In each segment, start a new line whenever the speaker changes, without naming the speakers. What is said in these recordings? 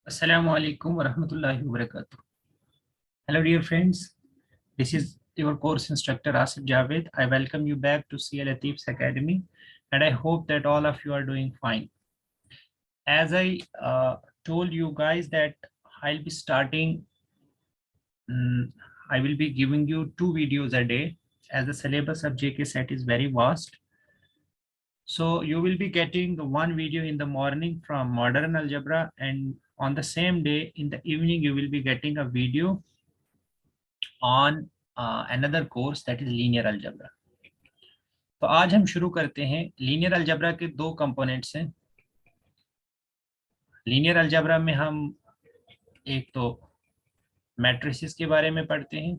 Assalamu alaikum wa rahmatullahi wa barakatuh. Hello dear friends, this is your course instructor Asif Javed. I welcome you back to CA Latif's Academy and I hope that all of you are doing fine. As I told you guys that I'll be starting, I will be giving you 2 videos a day as the syllabus of JK set is very vast. So you will be getting the one video in the morning from modern algebra, and on the same day in the evening you will be getting a video on another course that is linear algebra. तो आज हम शुरू करते हैं linear algebra के दो components हैं. Linear algebra में हम एक तो मैट्रिसेस के बारे में पढ़ते हैं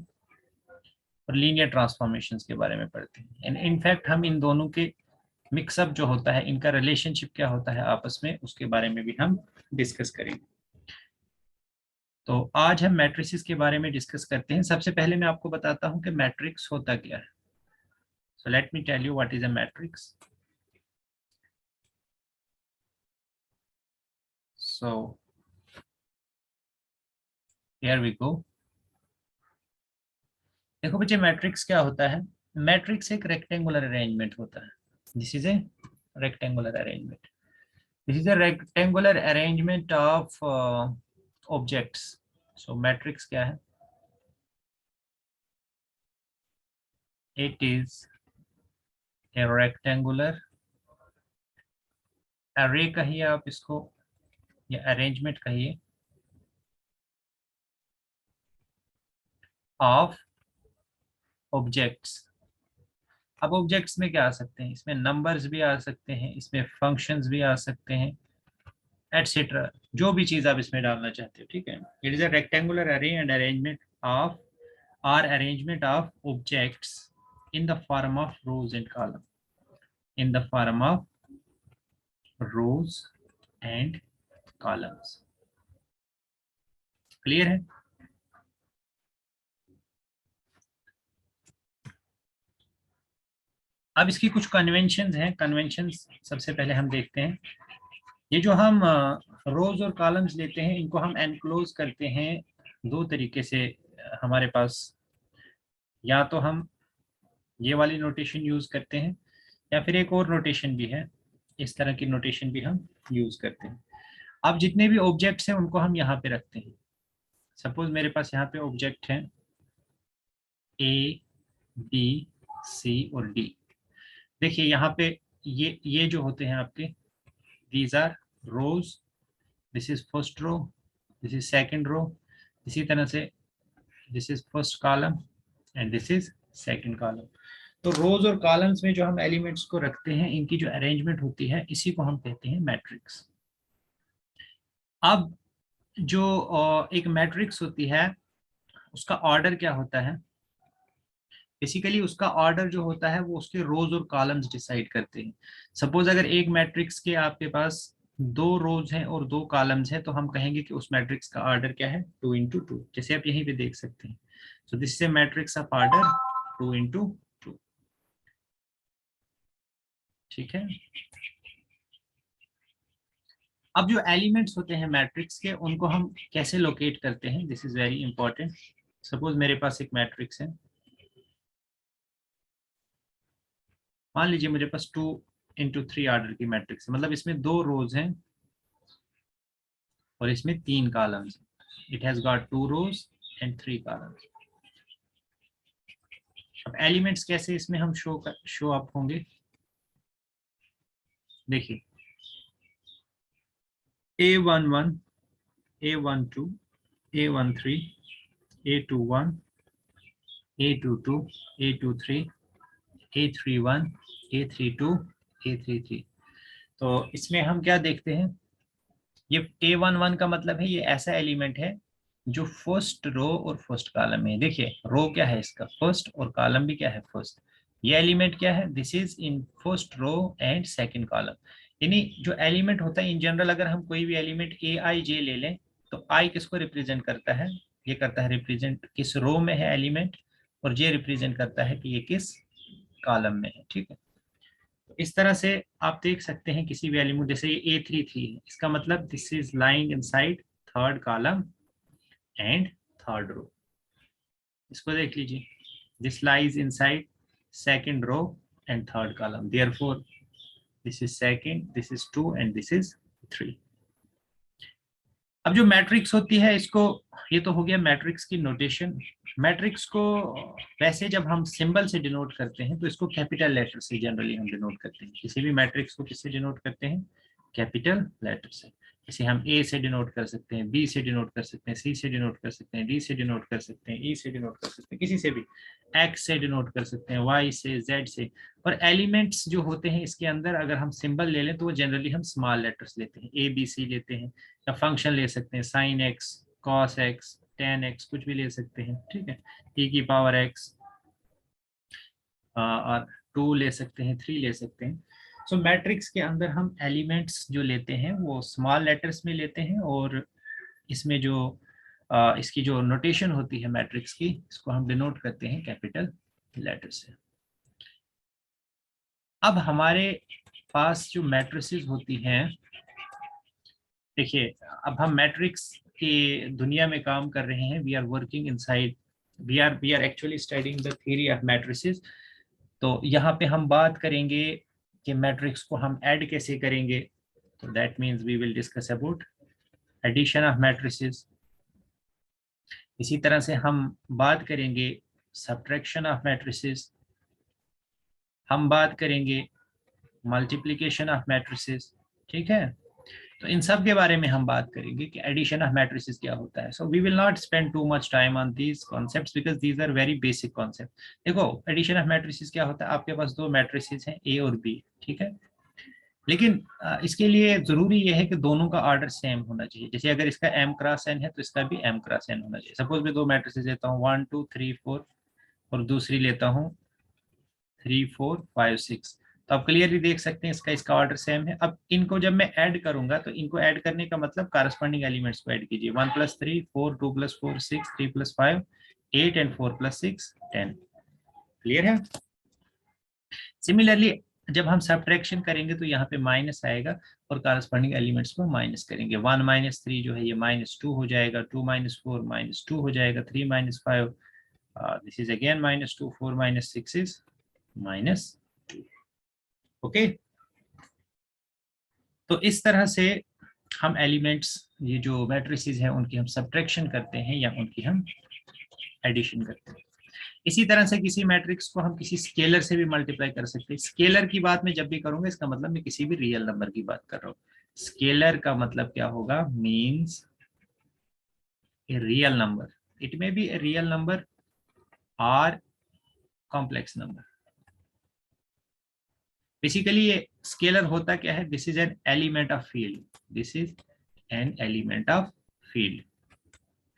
और लीनियर ट्रांसफॉर्मेशंस के बारे में पढ़ते हैं. एंड इनफैक्ट हम इन दोनों के मिक्सअप जो होता है, इनका रिलेशनशिप क्या होता है आपस में, उसके बारे में भी हम डिस्कस करेंगे. तो आज हम मैट्रिसेस के बारे में डिस्कस करते हैं. सबसे पहले मैं आपको बताता हूं कि मैट्रिक्स होता क्या है. So let me tell you what is a matrix. So here we go. देखो बच्चे, मैट्रिक्स क्या होता है. मैट्रिक्स एक रेक्टेंगुलर अरेंजमेंट होता है. This is a rectangular arrangement. This is a rectangular arrangement of objects. So matrix क्या है? इट इज ए रेक्टेंगुलर अरे कहिए आप इसको, या अरेंजमेंट कहिए, ऑफ ऑब्जेक्ट्स. अब ऑब्जेक्ट्स में क्या आ सकते हैं? इसमें नंबर्स भी आ सकते हैं, इसमें फंक्शंस भी आ सकते हैं, एटसेट्रा. जो भी चीज आप इसमें डालना चाहते हो, ठीक है. इट इज अ रेक्टेंगुलर अरे and arrangement of arrangement of objects in the form of rows and column. In the form of rows and columns. Clear है? अब इसकी कुछ कन्वेंशंस हैं. कन्वेंशंस सबसे पहले हम देखते हैं. ये जो हम रोज और कॉलम्स लेते हैं, इनको हम एनक्लोज करते हैं दो तरीके से. हमारे पास या तो हम ये वाली नोटेशन यूज करते हैं, या फिर एक और नोटेशन भी है, इस तरह की नोटेशन भी हम यूज करते हैं. अब जितने भी ऑब्जेक्ट्स हैं उनको हम यहाँ पे रखते हैं. सपोज मेरे पास यहाँ पे ऑब्जेक्ट है ए, बी, सी और डी. देखिए यहाँ पे ये जो होते हैं आपके, these are rows. This is first row, this is second row. इसी तरह से this is first column and this is second column. तो रोज और कॉलम्स में जो हम एलिमेंट्स को रखते हैं, इनकी जो अरेंजमेंट होती है, इसी को हम कहते हैं मैट्रिक्स. अब जो एक मैट्रिक्स होती है, उसका ऑर्डर क्या होता है? बेसिकली उसका ऑर्डर जो होता है वो उसके रोज और कॉलम्स डिसाइड करते हैं. सपोज अगर एक मैट्रिक्स के आपके पास दो रोज हैं और दो कॉलम्स हैं, तो हम कहेंगे कि उस मैट्रिक्स का ऑर्डर क्या है? 2 into 2. जैसे आप यहीं पे देख सकते हैं. So this is a matrix of order 2 into 2. ठीक है. अब जो एलिमेंट्स होते हैं मैट्रिक्स के, उनको हम कैसे लोकेट करते हैं? This is very important. Suppose मेरे पास एक मैट्रिक्स है. मान लीजिए मेरे पास 2 into 3 ऑर्डर की मैट्रिक्स है, मतलब इसमें दो रोज हैं और इसमें 3 columns. It has got 2 rows and 3 columns. अब एलिमेंट्स कैसे इसमें हम शो अप होंगे? देखिए, A11, A12, A13, A21, A22, A23, A31, A32, A33. तो इसमें हम क्या देखते हैं? ये A11 का मतलब है ये ऐसा एलिमेंट है जो फर्स्ट रो और फर्स्ट कॉलम में है. देखिए, रो क्या है इसका? फर्स्ट, और कॉलम भी क्या है? फर्स्ट. ये एलिमेंट क्या है? This is in first row and second column. यानी जो एलिमेंट होता है इन जनरल, अगर हम कोई भी एलिमेंट ए आई जे ले लें, तो आई किसको रिप्रेजेंट करता है? ये करता है रिप्रेजेंट किस रो में है एलिमेंट, और जे रिप्रेजेंट करता है कि ये किस कॉलम में है. ठीक है. तो इस तरह से आप देख सकते हैं किसी भी एलिमेंट, जैसे ये A33 है, इसका मतलब this is lying inside third column and third row. इसको देख लीजिए, this lies inside second row and third column, therefore this is second, this is 2 and this is 3। अब जो मैट्रिक्स होती है इसको, ये तो हो गया मैट्रिक्स की नोटेशन। मैट्रिक्स को वैसे जब हम सिंबल से डिनोट करते हैं तो इसको कैपिटल लेटर से जनरली हम डिनोट करते हैं। किसी भी मैट्रिक्स को किससे डिनोट करते हैं? कैपिटल लेटर से। जैसे हम ए से डिनोट कर सकते हैं, बी से डिनोट कर सकते हैं, सी से डिनोट कर सकते हैं, डी से डिनोट कर सकते हैं, ई से डिनोट कर सकते हैं, किसी से भी, एक्स से डिनोट कर सकते हैं, वाई से, जेड से। और एलिमेंट्स जो होते हैं इसके अंदर अगर हम सिंबल ले लें तो वो जनरली हम स्मॉल लेटर्स लेते हैं, ए बी सी लेते हैं, या फंक्शन ले सकते हैं, sine x, cos x, ten x, कुछ भी ले सकते हैं, ठीक है, e की पावर एक्स, और 2 ले सकते हैं, 3 ले सकते हैं। सो मैट्रिक्स के अंदर हम एलिमेंट्स जो लेते हैं वो स्मॉल लेटर्स में लेते हैं, और इसमें जो इसकी जो नोटेशन होती है मैट्रिक्स की, इसको हम डिनोट करते हैं कैपिटल लेटर से। अब हमारे पास जो मैट्रिसेस होती हैं, देखिए अब हम मैट्रिक्स की दुनिया में काम कर रहे हैं, we are working inside, we are actually studying the theory of matrices. तो यहाँ पे हम बात करेंगे कि मैट्रिक्स को हम ऐड कैसे करेंगे। तो that means we will discuss about addition of matrices. इसी तरह से हम बात करेंगे सब्ट्रैक्शन ऑफ मैट्रिसेस, हम बात करेंगे मल्टीप्लिकेशन ऑफ मैट्रिसेस, ठीक है। तो इन सब के बारे में हम बात करेंगे कि एडिशन ऑफ मैट्रिसेस क्या होता है। So we will not spend too much time on these concepts because these are very basic concept. देखो एडिशन ऑफ मैट्रिसेस क्या होता है, आपके पास दो मैट्रिसेस हैं ए और बी, ठीक है, लेकिन इसके लिए जरूरी यह है कि दोनों का ऑर्डर सेम होना चाहिए। जैसे अगर इसका m क्रॉस n है तो इसका भी m क्रॉस n होना चाहिए। सपोज मैं दो मैट्रिसेस लेता हूँ 1 2 3 4 और दूसरी लेता हूँ 3 4 5 6, तो आप क्लियरली देख सकते हैं इसका इसका ऑर्डर सेम है। अब इनको जब मैं ऐड करूंगा तो इनको ऐड करने का मतलब कारस्पॉन्डिंग एलिमेंट्स को ऐड कीजिए, 1 + 3 4, 2 + 4 6, 3 + 5 8 एंड 4 + 6 10। क्लियर है? सिमिलरली जब हम सब्ट्रैक्शन करेंगे तो यहाँ पे माइनस आएगा और कारस्पॉन्डिंग एलिमेंट्स को माइनस करेंगे। 1 - 3 जो है ये -2 हो जाएगा, 2 - 4 -2 हो जाएगा, 3 - 5 this is again -2, 4 - 6 is -2। Okay, तो इस तरह से हम एलिमेंट्स, ये जो मैट्रिसेस हैं उनकी हम सब्ट्रैक्शन करते हैं या उनकी हम एडिशन करते हैं। इसी तरह से किसी मैट्रिक्स को हम किसी स्केलर से भी मल्टीप्लाई कर सकते हैं। स्केलर की बात मैं जब भी करूंगा इसका मतलब मैं किसी भी रियल नंबर की बात कर रहा हूँ। स्केलर का मतलब क्या होगा? Means a real number, it may be a real number और कॉम्प्लेक्स नंबर। बेसिकली ये स्केलर होता क्या है? This is an element of field, this is an element of field.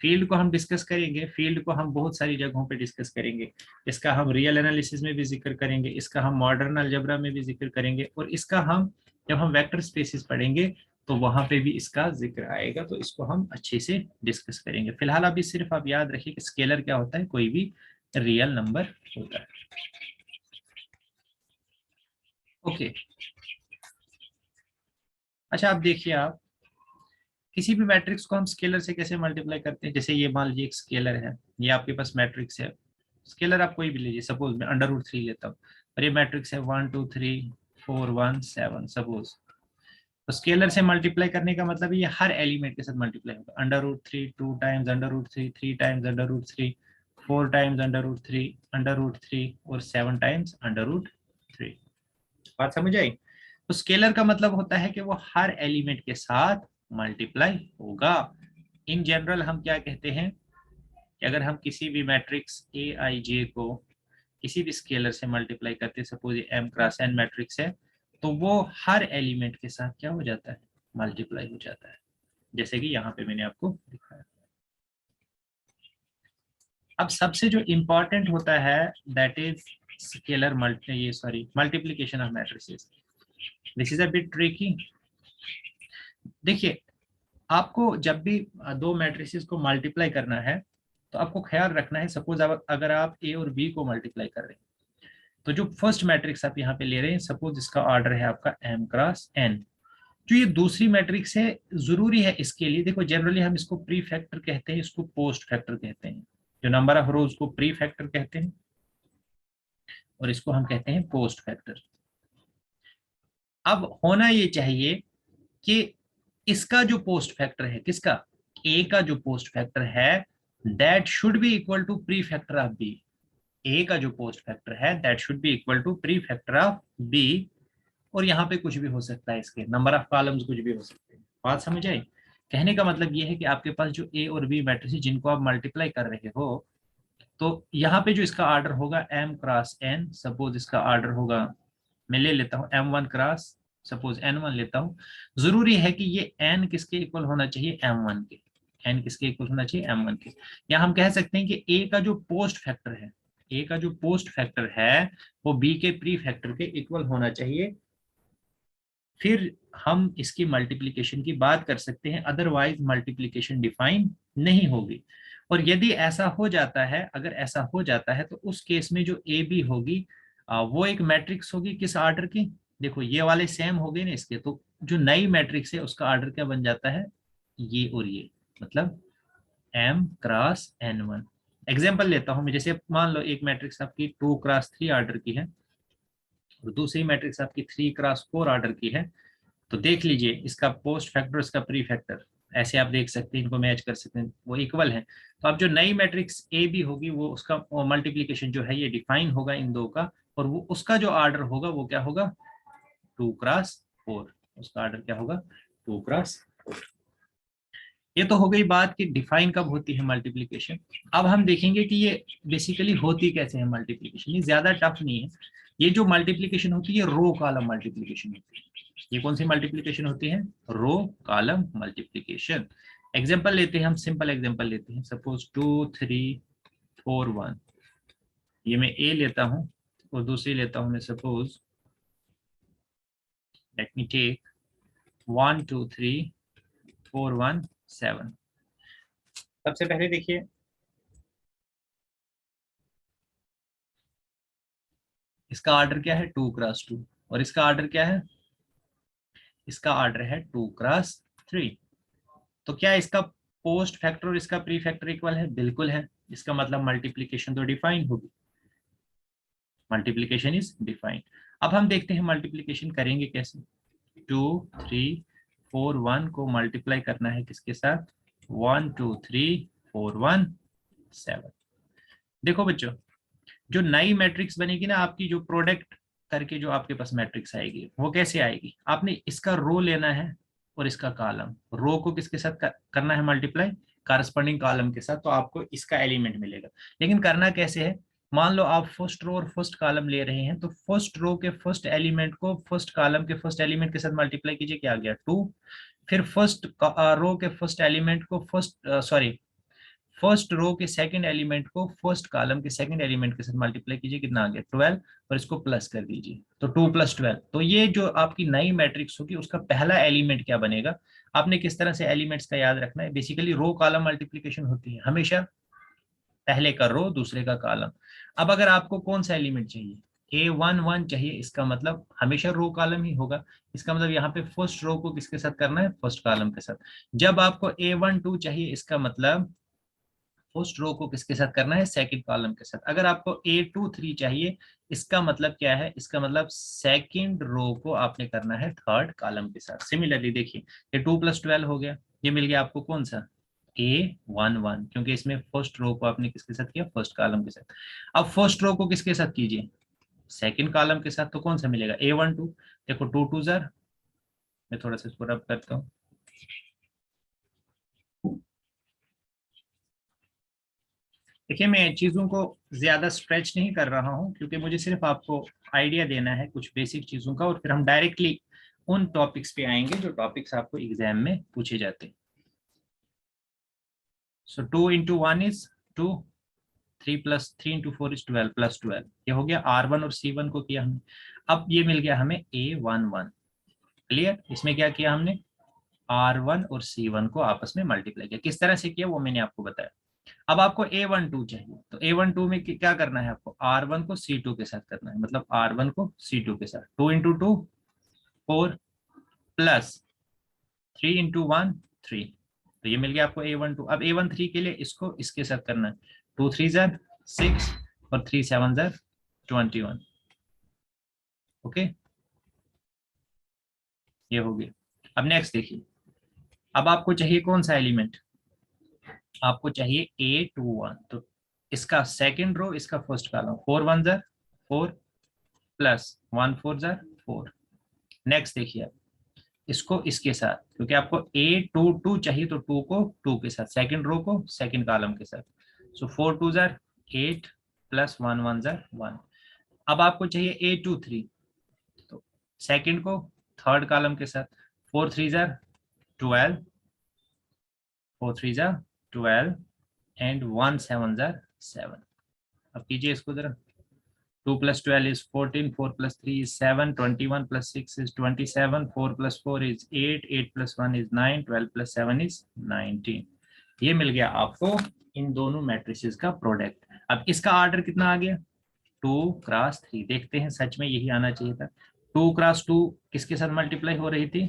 Field को हम डिस्कस करेंगे, फील्ड को हम बहुत सारी जगहों पे डिस्कस करेंगे। इसका हम रियल एनालिसिस में भी जिक्र करेंगे, इसका हम मॉडर्न अलजेब्रा में भी जिक्र करेंगे, और इसका हम जब हम वेक्टर स्पेसेस पढ़ेंगे तो वहां पे भी इसका जिक्र आएगा, तो इसको हम अच्छे से डिस्कस करेंगे। फिलहाल अभी सिर्फ आप याद रखिए कि स्केलर क्या होता है, कोई भी रियल नंबर होता है। ओके, अच्छा अब देखिए, आप किसी भी मैट्रिक्स को हम स्केलर से कैसे मल्टीप्लाई करते हैं। जैसे ये मान लीजिए एक स्केलर है, ये आपके पास मैट्रिक्स है, स्केलर आप कोई भी लीजिए, सपोज मैं √3 लेता हूँ और ये मैट्रिक्स है 1 2 3 4 1 7 सपोज। तो स्केलर से मल्टीप्लाई करने का मतलब ये हर एलिमेंट के साथ मल्टीप्लाई होगा। √3 2 टाइम्स √3, 3 टाइम्स √3, 4 टाइम्स √3, √3 और 7 टाइम्स √3। बात समझ आई? तो स्केलर का मतलब होता है कि वो हर एलिमेंट के साथ मल्टीप्लाई होगा। इन जनरल हम क्या कहते हैं कि अगर हम किसी भी मैट्रिक्स Aij को किसी भी स्केलर से मल्टीप्लाई करते हैं, सपोज ये m क्रॉस n मैट्रिक्स है, तो वो हर एलिमेंट के साथ क्या हो जाता है? मल्टीप्लाई हो जाता है, जैसे कि यहाँ पे मैंने आपको दिखाया। अब सबसे जो इंपॉर्टेंट होता है that is scalar multiplication of matrices. This is a bit tricky. देखिए, आपको जब भी दो मैट्रिसेस को मल्टीप्लाई करना है तो आपको ख्याल रखना है, सपोज अगर आप ए और बी को मल्टीप्लाई कर रहे हैं तो जो फर्स्ट मैट्रिक्स आप यहाँ पे ले रहे हैं, सपोज इसका ऑर्डर है आपका m क्रॉस n, जो ये दूसरी मैट्रिक्स है, जरूरी है इसके लिए, देखो जनरली हम इसको प्री फैक्टर कहते हैं, इसको पोस्ट फैक्टर कहते हैं। जो नंबर ऑफ रोज को प्री फैक्टर कहते हैं और इसको हम कहते हैं पोस्ट फैक्टर। अब होना ये चाहिए कि इसका जो पोस्ट फैक्टर है, किसका, ए का जो पोस्ट फैक्टर है, that should be equal to pre factor of B. A का जो पोस्ट फैक्टर है that should be equal to pre factor of B. और यहाँ पे कुछ भी हो सकता है, इसके नंबर ऑफ कॉलम्स कुछ भी हो सकते हैं। बात समझ आई? कहने का मतलब ये है कि आपके पास जो ए और बी मैट्रिक्स जिनको आप मल्टीप्लाई कर रहे हो, तो यहाँ पे जो इसका ऑर्डर होगा m क्रॉस n, सपोज इसका ऑर्डर होगा, मैं ले लेता हूँ m1 क्रॉस सपोज n1 लेता हूँ। जरूरी है कि ये n किसके इक्वल होना चाहिए, m1 के। n किसके इक्वल होना चाहिए, m1 के। या हम कह सकते हैं कि a का जो पोस्ट फैक्टर है, a का जो पोस्ट फैक्टर है वो b के प्री फैक्टर के इक्वल होना चाहिए, फिर हम इसकी मल्टीप्लिकेशन की बात कर सकते हैं, अदरवाइज मल्टीप्लिकेशन डिफाइन नहीं होगी। और यदि ऐसा हो जाता है, अगर ऐसा हो जाता है, तो उस केस में जो ए बी होगी वो एक मैट्रिक्स होगी किस ऑर्डर की, देखो ये वाले सेम हो गए ना इसके, तो जो नई मैट्रिक्स है उसका ऑर्डर क्या बन जाता है, ये और ये, मतलब m क्रॉस n1। एग्जाम्पल लेता हूं मैं, जैसे मान लो एक मैट्रिक्स आपकी 2 क्रॉस 3 ऑर्डर की है और दूसरी मैट्रिक्स आपकी 3 क्रॉस 4 ऑर्डर की है। तो देख लीजिए इसका पोस्ट फैक्टर, इसका प्री फैक्टर, ऐसे आप देख सकते हैं, इनको मैच कर सकते हैं, वो इक्वल है। तो अब जो नई मैट्रिक्स ए बी होगी वो उसका मल्टीप्लीकेशन जो है ये डिफाइन होगा इन दो का, और वो उसका जो ऑर्डर होगा वो क्या होगा, 2 क्रॉस 4। उसका ऑर्डर क्या होगा, 2 क्रॉस 4। ये तो हो गई बात कि डिफाइन कब होती है मल्टीप्लीकेशन। अब हम देखेंगे कि ये बेसिकली होती कैसे है मल्टीप्लीकेशन। ये ज्यादा टफ नहीं है। ये जो मल्टीप्लीकेशन होती है रो कॉलम मल्टीप्लीकेशन होती है। ये कौन सी मल्टीप्लीकेशन होती है, रो कॉलम मल्टीप्लीकेशन। एग्जांपल लेते हैं हम, सिंपल एग्जांपल लेते हैं, सपोज 2 3 4 1। ये मैं ए लेता हूं और दूसरी लेता हूं मैं, सपोज लेट मी टेक 1 2 3 4 1 7। सबसे पहले देखिए, इसका ऑर्डर क्या है, 2 क्रॉस 2, और इसका ऑर्डर क्या है, इसका ऑर्डर है 2 क्रॉस 3। तो क्या इसका पोस्ट फैक्टर और इसका प्री फैक्टर इक्वल है, बिल्कुल है। इसका मतलब मल्टीप्लीकेशन तो डिफाइन होगी, मल्टीप्लीकेशन इज डिफाइंड। अब हम देखते हैं मल्टीप्लीकेशन करेंगे कैसे। 2 3 4 1 को मल्टीप्लाई करना है किसके साथ, 1 2 3 4 1 7। देखो बच्चों, जो नई मैट्रिक्स बनेगी ना आपकी, जो प्रोडक्ट करके जो आपके पास मैट्रिक्स आएगी वो कैसे आएगी, आपने इसका रो लेना है और इसका कॉलम, रो को किसके साथ करना है मल्टीप्लाई, कारस्पॉन्डिंग कॉलम के साथ, तो आपको इसका एलिमेंट मिलेगा। लेकिन करना कैसे है, मान लो आप फर्स्ट रो और फर्स्ट कॉलम ले रहे हैं, तो फर्स्ट रो के फर्स्ट एलिमेंट को फर्स्ट कॉलम के फर्स्ट एलिमेंट के साथ मल्टीप्लाई कीजिए, क्या आ गया 2। फिर फर्स्ट रो के फर्स्ट एलिमेंट को फर्स्ट रो के सेकंड एलिमेंट को फर्स्ट कॉलम के सेकंड एलिमेंट के साथ मल्टीप्लाई कीजिए, कितना आ गया 12, और इसको प्लस कर दीजिए, तो 2 + 12। तो ये जो आपकी नई मैट्रिक्स होगी उसका पहला एलिमेंट क्या बनेगा। आपने किस तरह से एलिमेंट्स का याद रखना है, बेसिकली रो कॉलम मल्टीप्लीकेशन होती है हमेशा, पहले का रो दूसरे का कॉलम। अब अगर आपको कौन सा एलिमेंट चाहिए, A11 चाहिए, इसका मतलब हमेशा रो कॉलम ही होगा। इसका मतलब यहाँ पे फर्स्ट रो को किसके साथ करना है, फर्स्ट कॉलम के साथ। जब आपको A12 चाहिए, इसका मतलब फर्स्ट रो को किसके साथ करना है, सेकंड कॉलम के साथ। अगर आपको A23 चाहिए, इसका मतलब क्या है, इसका मतलब सेकंड रो को आपने करना है थर्ड कॉलम के साथ। सिमिलरली देखिए, ये 2 + 12 हो गया, ये मिल गया आपको कौन सा, A11, क्योंकि इसमें फर्स्ट रो को आपने किसके साथ किया, फर्स्ट कॉलम के साथ। अब फर्स्ट रो को किसके साथ कीजिए, सेकंड कॉलम के साथ, तो कौन सा मिलेगा, A12। देखो 2 2 जार, मैं थोड़ा सा इसको रब करता हूँ। देखिए मैं चीज़ों को ज़्यादा स्ट्रेच नहीं कर रहा हूँ, क्योंकि मुझे सिर्फ आपको आइडिया देना है कुछ बेसिक चीज़ों का, और फिर हम डायरेक्टली उन टॉपिक्स पे आएंगे जो टॉपिक्स आपको एग्जाम में पूछे जाते हैं। सो 2 × 1 इज 2, 3 + 3 × 4 इज 12 + 12। ये हो गया R1 और C1 को किया हमने। अब ये मिल गया हमें A11। क्लियर, इसमें क्या किया हमने, R1 और C1 को आपस में मल्टीप्लाई किया। किस तरह से किया वो मैंने आपको बताया। अब आपको A12 चाहिए, तो A12 में क्या करना है, आपको R1 को C2 के साथ करना है, मतलब R1 को C2 के साथ, 2 × 2 4 प्लस 3 इंटू 1 3, तो ये मिल गया आपको A12। अब A13 के लिए इसको इसके साथ करना है, 2 3 जार 6 और 3 7 जार 21। ओके, ये हो गया। अब नेक्स्ट देखिए, अब आपको चाहिए कौन सा एलिमेंट, आपको चाहिए A21, तो इसका सेकंड रो, इसका first column, 4 1 jar 4 plus 1 4 jar 4। Next देखिए आप, इसको इसके साथ, क्योंकि आपको A22 चाहिए तो 2 को 2 के साथ, सेकंड रो को सेकंड कॉलम के साथ। सो 4 2 जार 8 प्लस 1 1 जार 1। अब आपको चाहिए A23, तो सेकंड को थर्ड कॉलम के साथ, 4 3 जार 12, 4 3 जार 12 एंड 1 7 जार 7। अब कीजिए इसको जरा, 2 plus 12 is 14, 4 plus 3 is 7, 21 plus 6 is 27, 4 plus 4 is 8, 8 plus 1 is 9, 12 plus 7 is 19। ये मिल गया आपको इन दोनों मैट्रिसेस का प्रोडक्ट। अब इसका ऑर्डर कितना आ गया, 2 क्रॉस 3। देखते हैं, सच में यही आना चाहिए था। 2 क्रॉस 2 किसके साथ मल्टीप्लाई हो रही थी,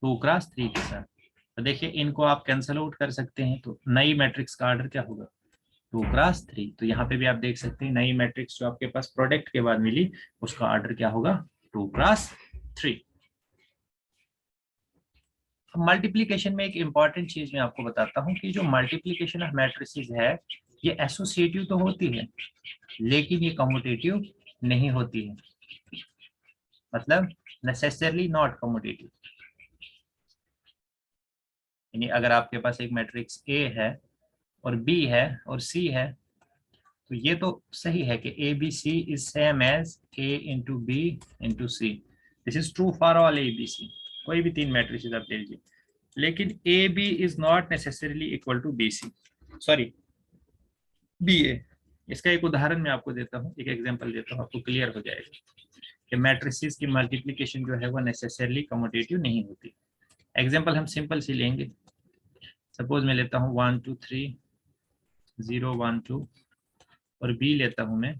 2 क्रॉस 3 के साथ। तो देखिए इनको आप कैंसल आउट कर सकते हैं, तो नई मैट्रिक्स का ऑर्डर क्या होगा, 2 क्रॉस 3। तो यहाँ पे भी आप देख सकते हैं नई मैट्रिक्स जो आपके पास प्रोडक्ट के बाद मिली, उसका ऑर्डर क्या होगा, 2 क्रॉस 3। अब मल्टीप्लीकेशन में एक इंपॉर्टेंट चीज मैं आपको बताता हूँ कि जो मल्टीप्लीकेशन ऑफ मैट्रिसेस है, ये एसोसिएटिव तो होती है लेकिन ये कम्यूटेटिव नहीं होती है, मतलब नेसेसरली नॉट कम्यूटेटिव। यानी अगर आपके पास एक मैट्रिक्स ए है और बी है और सी है, तो ये तो सही है कि A B C is same as A into B into C. This is true for all A B C, कोई भी तीन मैट्रिसेस आप ले लीजिए। लेकिन A B is not necessarily equal to B C, sorry B A. इसका एक उदाहरण मैं आपको देता हूँ, एक एग्जांपल देता हूँ, आपको क्लियर हो जाएगा कि मैट्रिसेस की मल्टीप्लिकेशन जो है वो नेसेसरली कम्यूटेटिव नहीं होती। एग्जांपल हम सिंपल सी लेंगे, सपोज मैं लेता हूँ 1 2 3 0 1 2 और बी लेता हूँ मैं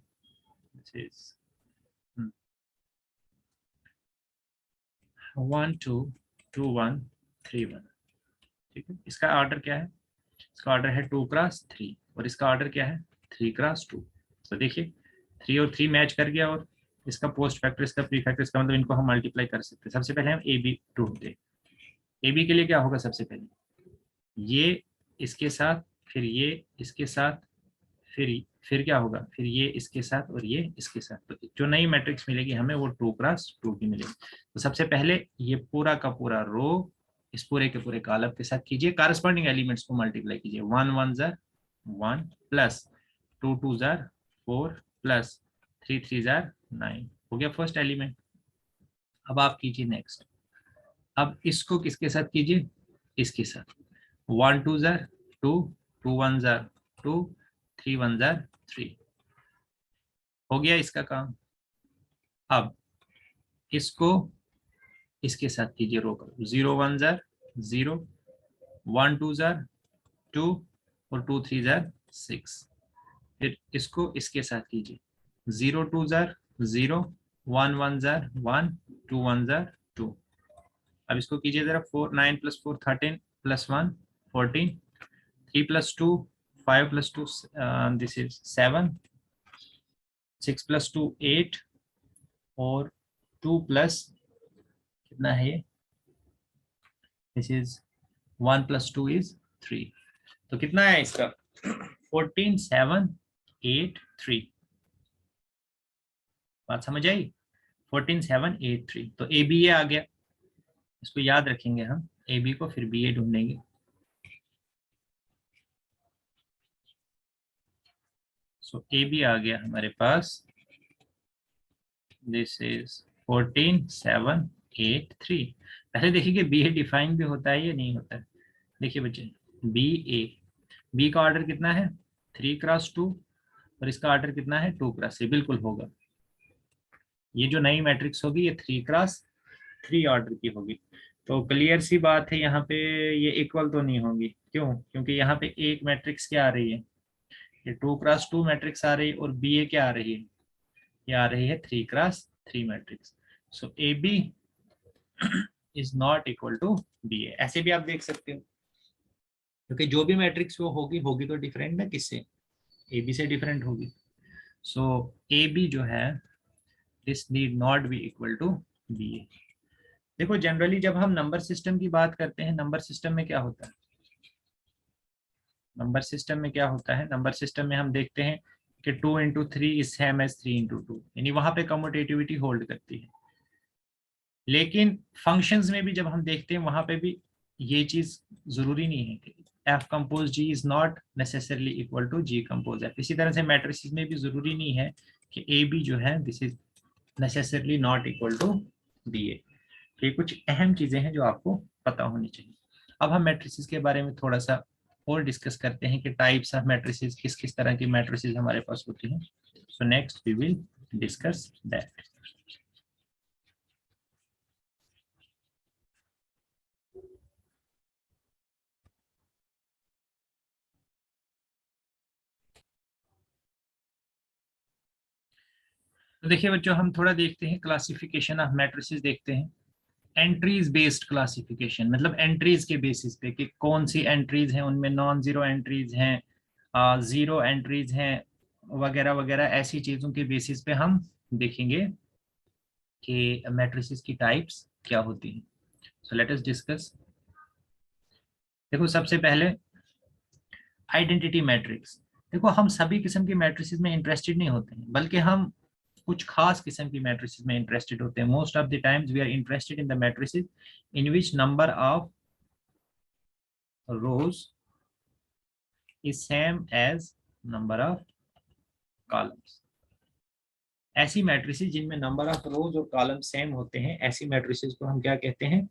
1 2 2 1 3 1। ठीक है, इसका ऑर्डर क्या है, इसका ऑर्डर है 2 क्रॉस 3 और इसका ऑर्डर क्या है 3 क्रॉस 2। तो देखिए 3 और 3 मैच कर गया, और इसका पोस्ट फैक्टर इसका प्री फैक्टर, इसका मतलब इनको हम मल्टीप्लाई कर सकते हैं। सबसे पहले हम ए बी ढूंढते हैं। ए बी के लिए क्या होगा, सबसे पहले ये इसके साथ, फिर ये इसके साथ, फिर क्या होगा, फिर ये इसके साथ और ये इसके साथ। तो जो नई मैट्रिक्स मिलेगी हमें वो 2 क्रॉस 2 की मिलेगी। तो सबसे पहले ये पूरा का पूरा रो इस पूरे के पूरे कॉलम के साथ कीजिए, कारस्पॉन्डिंग एलिमेंट्स को मल्टीप्लाई कीजिए। 1 1 jar 1 plus 2 2 jar 4 plus 3 3 jar 9, हो गया फर्स्ट एलिमेंट। अब आप कीजिए नेक्स्ट, अब इसको किसके साथ कीजिए, इसके साथ। 1 2 जार 2, 2 1 जार 2, 3 1 जार 3, हो गया इसका काम। अब इसको इसके साथ कीजिए, रो का 0 1 जार 0, 1 2 जार 2 और 2 3 जार 6। फिर इसको इसके साथ कीजिए, 0 2 जार 0, 1 1 जार 1, 2 1 जार 2। अब इसको कीजिए जरा, 4 9 plus 4 13 plus 1 14, 3 plus 2 5 plus 2 this is 7, 6 plus 2 8 और 2 प्लस कितना है ये, दिस इज 1 प्लस 2 इज 3। तो कितना है इसका 14 7 8 3। बात समझ आई, 14 7 8 3। तो ए बी ए आ गया, इसको याद रखेंगे हम, ए बी को फिर बी ए ढूंढेंगे। सो ए बी आ गया हमारे पास, दिस इज 14 7 8 3। पहले देखिए कि बी ए डिफाइन भी होता है या नहीं होता है। देखिए बच्चे, बी ए, बी का ऑर्डर कितना है 3 क्रॉस 2 और इसका ऑर्डर कितना है 2 क्रॉस 3, बिल्कुल होगा। ये जो नई मैट्रिक्स होगी ये 3 क्रॉस 3 ऑर्डर की होगी। तो क्लियर सी बात है, यहाँ पे ये इक्वल तो नहीं होगी, क्यों, क्योंकि यहाँ पे एक मैट्रिक्स क्या आ रही है, ये 2 क्रॉस 2 मैट्रिक्स आ रही है, और बी ए क्या आ रही है, ये आ रही है 3 cross 3 matrix. So A B is not equal to B A. ऐसे भी आप देख सकते हो, क्योंकि जो भी मैट्रिक्स वो होगी होगी तो डिफरेंट ना किससे, ए बी से डिफरेंट होगी। सो ए बी जो है this need not be equal to B A. देखो जनरली जब हम नंबर सिस्टम की बात करते हैं, नंबर सिस्टम में क्या होता है, नंबर सिस्टम में क्या होता है, नंबर सिस्टम में हम देखते हैं कि 2 into 3 is same as 3 into 2, यानी वहां पे कम्यूटेटिविटी होल्ड करती है। लेकिन फंक्शंस में भी जब हम देखते हैं वहां पे भी ये चीज जरूरी नहीं है कि f compose g is not necessarily equal to g compose f. इसी तरह से मैट्रिसेस में भी जरूरी नहीं है कि ए बी जो है this is necessarily not equal to B A. ये कुछ अहम चीजें हैं जो आपको पता होनी चाहिए। अब हम मैट्रिसेस के बारे में थोड़ा सा और डिस्कस करते हैं कि टाइप्स ऑफ मैट्रिसेस, किस किस तरह की मैट्रिसेस हमारे पास होती हैं। So next we will discuss that. तो देखिए बच्चों, हम थोड़ा देखते हैं क्लासिफिकेशन ऑफ मैट्रिसेस देखते हैं। एंट्रीज बेस्ड क्लासिफिकेशन, मतलब एंट्रीज के बेसिस पे कि कौन सी एंट्रीज हैं, उनमें नॉन जीरो एंट्रीज हैं, जीरो एंट्रीज हैं, वगैरह वगैरह, ऐसी चीजों के बेसिस पे हम देखेंगे कि मैट्रिसेस की टाइप्स क्या होती हैं। So let us discuss. देखो सबसे पहले आइडेंटिटी मैट्रिक्स। देखो हम सभी किस्म की मैट्रिसेस में इंटरेस्टेड नहीं होते हैं, बल्कि हम कुछ खास किस्म की मैट्रिसेस में इंटरेस्टेड होते हैं। Most of the times we are interested in the matrices in which number of rows is same as number of columns. ऐसी मैट्रिसेस जिनमें नंबर ऑफ रोज और कॉलम सेम होते हैं, ऐसी मैट्रिसेस को हम क्या कहते हैं,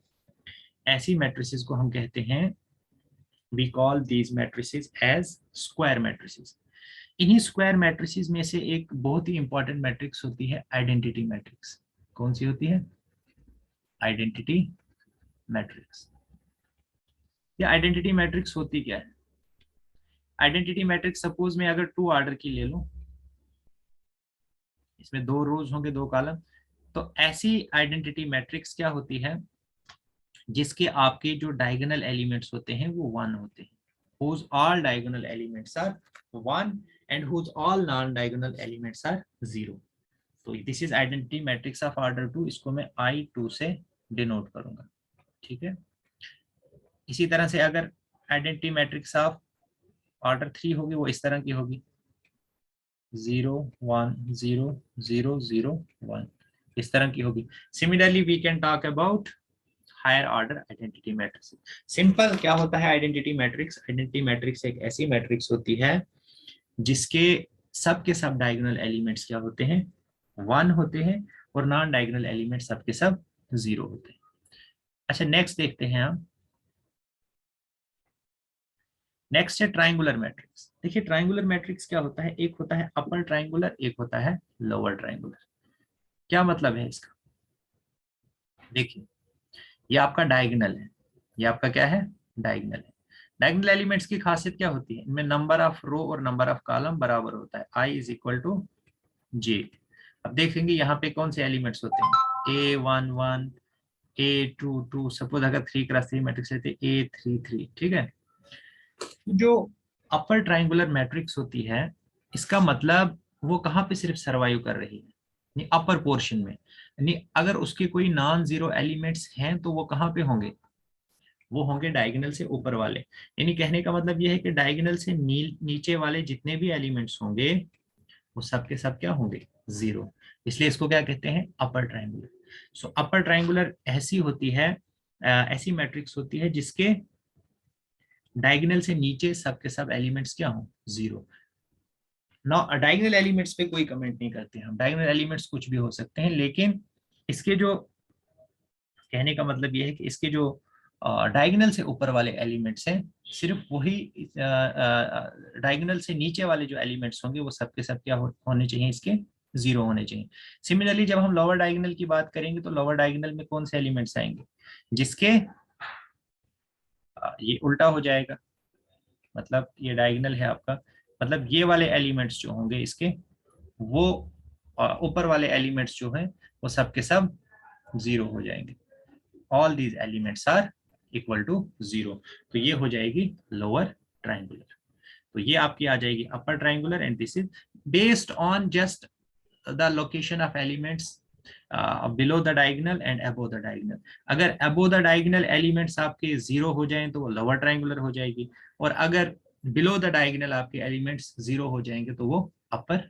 ऐसी मैट्रिसेस को हम कहते हैं, we call these matrices as square matrices. इन्हीं स्क्वायर मैट्रिसेस में से एक बहुत ही इंपॉर्टेंट मैट्रिक्स होती है आइडेंटिटी मैट्रिक्स। कौन सी होती है? Identity matrix. ये आइडेंटिटी मैट्रिक्स होती क्या है? आइडेंटिटी मैट्रिक्स सपोज मैं अगर 2 ऑर्डर की ले लूं, इसमें 2 रोज होंगे 2 कॉलम, तो ऐसी आइडेंटिटी मैट्रिक्स क्या होती है जिसके आपके जो डायगोनल एलिमेंट्स होते हैं वो 1 होते हैं, whose all diagonal elements are 1 and whose all non-diagonal elements are 0। तो this is identity matrix of order 2, इसको मैं I2 से डिनोट करूंगा, ठीक है। इसी तरह से अगर आइडेंटिटी मैट्रिक्स ऑफ ऑर्डर 3 होगी, वो इस तरह की होगी 0 1 0 0 0 1, इस तरह की होगी। Similarly we can talk about higher order identity matrix. Simple क्या होता है आइडेंटिटी मैट्रिक्स? आइडेंटिटी मैट्रिक्स एक ऐसी मैट्रिक्स होती है जिसके सब के सब डायगोनल एलिमेंट्स क्या होते हैं? 1 होते हैं, और नॉन डायगोनल एलिमेंट सब के सब 0 होते हैं। अच्छा नेक्स्ट देखते हैं हम। नेक्स्ट है ट्राइंगुलर मैट्रिक्स। देखिए ट्राइंगुलर मैट्रिक्स क्या होता है, एक होता है अपर ट्राइंगुलर, एक होता है लोअर ट्राइंगुलर। क्या मतलब है इसका? देखिए ये आपका डायगोनल है, ये आपका क्या है? डायगोनल है। डायगोनल एलिमेंट्स की खासियत क्या होती है? इनमें नंबर ऑफ रो और नंबर ऑफ कॉलम बराबर होता है, I is equal to J। अब देखेंगे यहाँ पे कौन से एलिमेंट्स होते हैं, A1 1 A2 2, सपोज अगर 3x3 मैट्रिक्स लेते A3 3, ठीक है। जो अपर ट्राइंगुलर मैट्रिक्स होती है, इसका मतलब वो कहाँ पे सिर्फ सर्वाइव कर रही है, अपर पोर्शन में। यानी अगर उसके कोई नॉन जीरो एलिमेंट्स हैं तो वो कहाँ पे होंगे? वो होंगे डायगोनल से ऊपर वाले। यानी कहने का मतलब ये है कि डायगोनल से नीचे वाले जितने भी एलिमेंट्स होंगे वो सब के सब क्या होंगे? 0। इसलिए इसको क्या कहते हैं? Upper triangular. सो अपर ट्राइंगुलर ऐसी होती है, ऐसी मैट्रिक्स होती है जिसके डायगोनल से नीचे सब के सब एलिमेंट्स क्या हों? 0। ना डायगोनल एलिमेंट्स पे कोई कमेंट नहीं करते हम, डायगोनल एलिमेंट्स कुछ भी हो सकते हैं, लेकिन इसके जो कहने का मतलब ये है कि इसके जो डायगोनल से ऊपर वाले एलिमेंट्स हैं, सिर्फ वही डायगोनल से नीचे वाले जो एलिमेंट्स होंगे वो सबके सब क्या होने चाहिए? इसके 0 होने चाहिए। सिमिलरली जब हम लोअर डायगोनल की बात करेंगे तो लोअर डायगोनल में कौन से एलिमेंट्स आएंगे? जिसके ये उल्टा हो जाएगा, मतलब ये डायगोनल है आपका, मतलब ये वाले एलिमेंट्स जो होंगे इसके, वो ऊपर वाले एलिमेंट्स जो हैं वो सब के सब 0 हो जाएंगे। all these elements are equal to 0, तो ये हो जाएगी lower triangular. तो ये आपकी आ जाएगी upper triangular and this is based on just the location of elements below the diagonal and above the diagonal. अगर above the diagonal elements आपके 0 हो जाएं तो वो lower triangular हो जाएगी, और अगर below the diagonal आपके elements 0 हो जाएंगे तो वो upper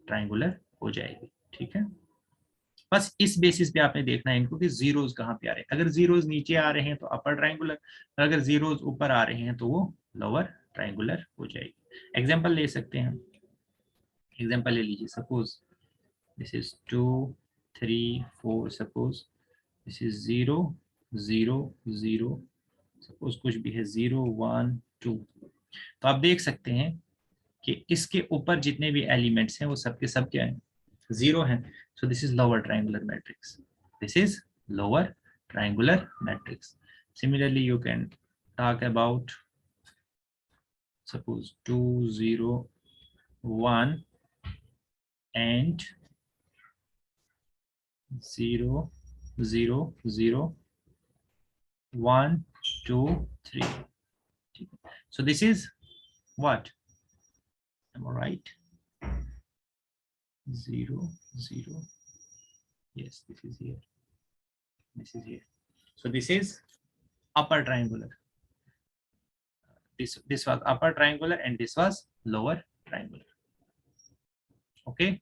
triangular हो जाएगी. ठीक है, बस इस बेसिस पे आपने देखना है इनको कि जीरोस कहाँ पे आ रहे हैं. अगर जीरोस नीचे आ रहे हैं तो अपर ट्रायंगुलर, अगर जीरोस ऊपर आ रहे हैं तो वो लोअर ट्रायंगुलर हो जाएगी. एग्जांपल ले सकते हैं, एग्जांपल ले लीजिए. Suppose this is 2 3 4, suppose this is 0 0 0, suppose कुछ भी है 0 1 2. तो आप देख सकते हैं कि इसके ऊपर जितने भी एलिमेंट्स हैं वो सबके सब क्या हैं, 0 है. So this is lower triangular matrix. This is lower triangular matrix. Similarly, you can talk about suppose 2 0 1 and 0 0 0 1 2 3. So this is what? Am I right? 0 0. Yes, this is here. This is here. So this is upper triangular. This was upper triangular and this was lower triangular. Okay.